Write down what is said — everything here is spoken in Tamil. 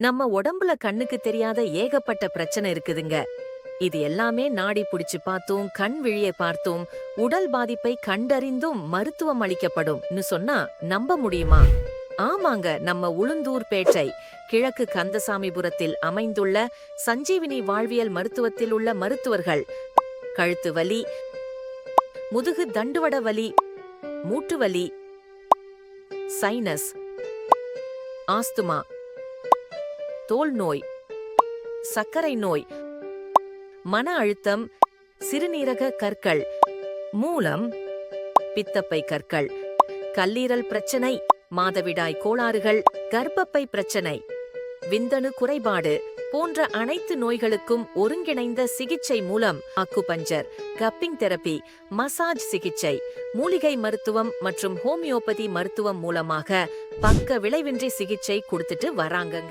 நம்ம உடம்புல கண்ணுக்கு தெரியாத ஏகப்பட்ட பிரச்சனை இருக்குதுங்க. இது எல்லாமே நாடி புடிச்சு பார்த்தும் கண் விழியை பார்த்தும் உடல் பாதிப்பை கண்டறிந்தும் மருத்துவம் அளிக்கப்படும்னு சொன்னா நம்ப முடியுமா? ஆமாங்க, நம்ம உளுந்தூர்பேட்டை கிழக்கு கந்தசாமிபுரத்தில் அமைந்துள்ள சஞ்சீவினி வாழ்வியல் மருத்துவத்தில் உள்ள மருத்துவர்கள் கழுத்து வலி, முதுகு தண்டுவட வலி, மூட்டு வலி, சைனஸ், ஆஸ்துமா, தோல் நோய், சர்க்கரை நோய், மன அழுத்தம், சிறுநீரக கற்கள், மூலம், பித்தப்பை கற்கள், கல்லீரல் பிரச்சனை, மாதவிடாய் கோளாறுகள், கர்ப்பப்பை பிரச்சனை, விந்தணு குறைபாடு போன்ற அனைத்து நோய்களுக்கும் ஒருங்கிணைந்த சிகிச்சை மூலம் அக்குபஞ்சர், கப்பிங் தெரபி, மசாஜ் சிகிச்சை, மூலிகை மருத்துவம் மற்றும் ஹோமியோபதி மருத்துவம் மூலமாக பக்க விளைவின்றி சிகிச்சை கொடுத்துட்டு வராங்க.